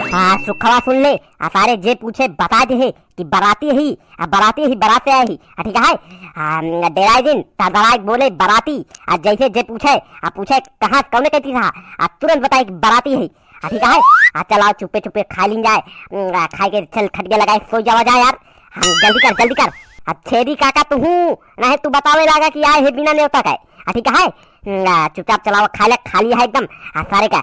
हाँ सुखवा सुन ले। सारे जे पूछे बता दे है कि बराती ही बारात से आए ही। ठीक है डेराई दिन तड़ाई बोले बराती। जैसे जे पूछे कहाँ कौन कहती था तुरंत बताए कि बराती है। ठीक है चलाओ चुपे चुपे खा ली जाए। खा के चल खटके लगाए सो जावा जाए यार। हम जल्दी कर। छेदी काका तू नहीं तू बतावे लगा कि आए है बिना न्योता का। ठीक है चुपचाप चलाओ खा लिया है एकदम सारे का।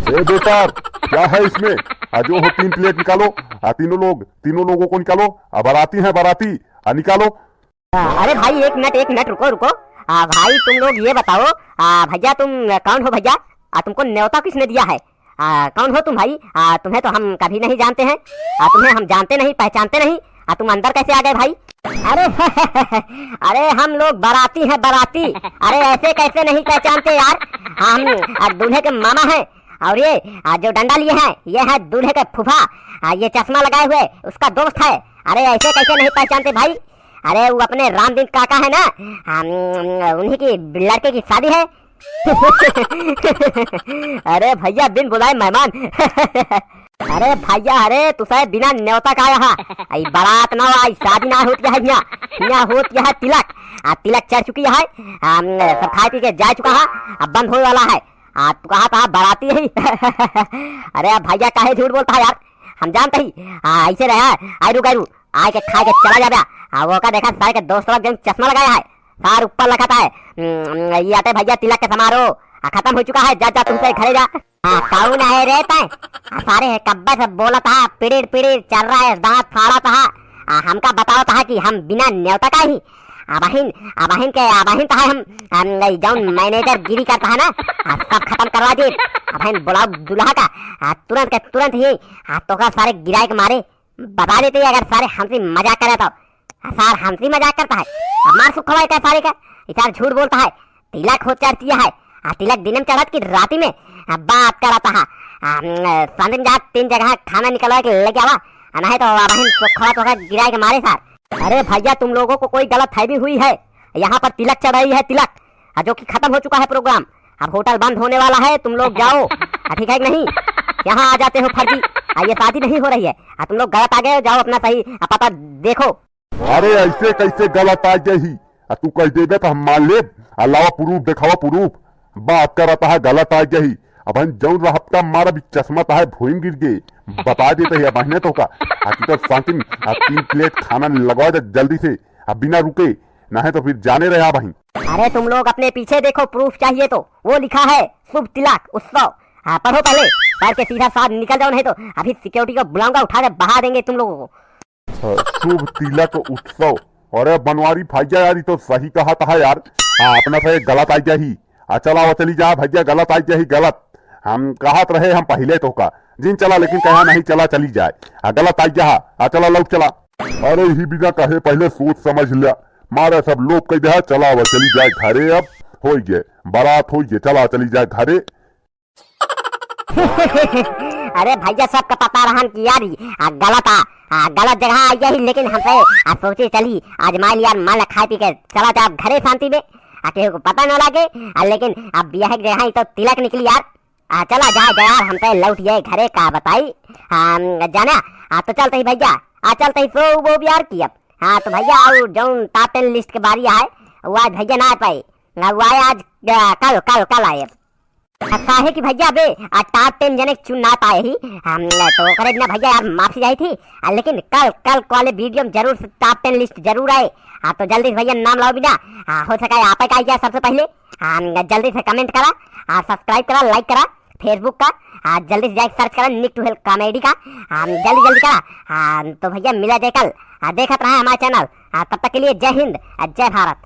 ए बेटा क्या है इसमें? जो हो 3 प्लेट निकालो। तीनों लोगों को निकालो। बाराती निकालो। अरे भाई एक मिनट रुको। भाई तुम लोग ये बताओ भैया तुम कौन हो भैया? तुमको न्योता किसने दिया है? कौन हो तुम भाई? तुम्हें तो हम कभी नहीं जानते हैं। तुम्हें हम जानते नहीं पहचानते नहीं। तुम अंदर कैसे आ गए भाई? अरे हम लोग बाराती हैं बाराती। अरे ऐसे कैसे नहीं पहचानते यार? हम दूल्हे के मामा हैं। और ये जो डंडा लिए हैं ये है दूल्हे के फूफा। ये चश्मा लगाए हुए उसका दोस्त है। अरे ऐसे कैसे नहीं पहचानते भाई? अरे वो अपने रामदीन काका है ना, उन्हीं की लड़के की शादी है। अरे भैया बिन बुलाए मेहमान। अरे भैया अरे तू शायद बिना न्योता का आया। आई बारात ना आई शादी ना होती है। यहाँ होती है तिलक चढ़ चुकी है। सब खाए पी के जा चुका है। अब बंद होने वाला है। तू कहा था बाराती है। अरे भैया काहे झूठ बोलता है यार? हम जानते ही ऐसे रहा आयरू आए के खा के चला जा। वो का देखा सारे के दोस्त लोग चश्मा लगाया है सार ऊपर लगाता है। ये आते भैया तिलक के समारोह खत्म हो चुका है। जा तुमसे घरे जा। कौन है रहता है? सारे कब्बे से बोला था पिड़िर चल रहा है दांत फाड़ा था। हमका बताओ था कि हम बिना न्योता का ही बहिन तो है हम जौन मैनेजर गिरी करता है ना सब खत्म करवा दिए। बहन बुलाओ दूल्हा का तुरंत ही तो का सारे गिराए के मारे बता देते हैं। अगर सारे हमसे मजाक करे तो सार हमसे मजाक करता है। मार सुखवाई का सारे का इसार झूठ बोलता है। तिलक हो चढ़ती है। तिलक दिनम चढ़त की राती में बात कराता है। संदिन जा 3 जगह खाना निकलवा के लेके आवा नहीं तो बहन सुखवा तो गिराए के मारे सार। अरे भैया तुम लोगों को कोई गलतफहमी हुई है। यहाँ पर तिलक चढ़ रही है जो कि खत्म हो चुका है प्रोग्राम। अब होटल बंद होने वाला है। तुम लोग जाओ। ठीक है कि नहीं? यहाँ आ जाते हो फर्जी। ये शादी नहीं हो रही है। तुम लोग गलत आ गए। जाओ अपना सही पता देखो। अरे ऐसे कैसे गलत आ गई? तू कह देबे तो हम मान ले। अलावा प्रूफ दिखावा प्रूफ। बात करता है गलत आ गई। अब जौन रहता मारा भी चश्मा है भूम गिर गए बता देते है बहने तो का तो शांति 3 प्लेट खाना लगवा दे जल्दी से। अब बिना रुके ना है तो फिर जाने रहे बहन। अरे तुम लोग अपने पीछे देखो प्रूफ चाहिए तो वो लिखा है शुभ तिलक उत्सव। पढ़ो पहले पैर के सीधा साथ निकल जाओ नहीं तो अभी सिक्योरिटी को बुलाऊंगा उठा के बहा देंगे तुम लोगों को। शुभ तिलक उत्सव। अरे बनवारी भैया यार तो सही कहा था यार। अपना से गलत आई जाही। चला वो चली जा भैया गलत आई जाही गलत। हम कहत रहे हम पहले तो का जिन चला लेकिन कहा नहीं चला चली जाए। गलत आई जा चला लोग चला। अरे ही बिना कहे पहले सोच समझ लिया मारे सब लोग कह दे चला वो चली जाए घरे। अब हो गए बारात हो गए चला चली जाए घरे। अरे भैया सबका पता रहा कि यार गलत जगह आई है। लेकिन हमसे सोचे चली आजमा लिया मान खा पी के चला जा घरे शांति में। केहू को पता न लगे। लेकिन अब ब्याह के जहाँ तो तिलक निकली यार। चला जाए यार हम तो लौट गए घरे का बताई जाना। तो चलते ही भैया चलते ही सो वो भी यार की। अब तो भैया जो टॉप 10 लिस्ट के बारी आए वो आज भैया ना आ पाए। वो आए आज कल आए। काहे कि भैया अबे टॉप 10 जने चुन ना पाए ही। तो करे ना भैया यार माफी आई थी। लेकिन कल वाले वीडियो में जरूर टॉप 10 लिस्ट जरूर आए। तो जल्दी से भैया नाम लाओ बिना हो सका आप का आई सबसे पहले। जल्दी से कमेंट करा सब्सक्राइब करा लाइक करा फेसबुक का। जल्दी से जाके सर्च करा निक टू हेल्प कॉमेडी का। जल्दी करा। तो भैया मिला जाए कल। देखते रहे हमारे चैनल। तब तक के लिए जय हिंद जय भारत।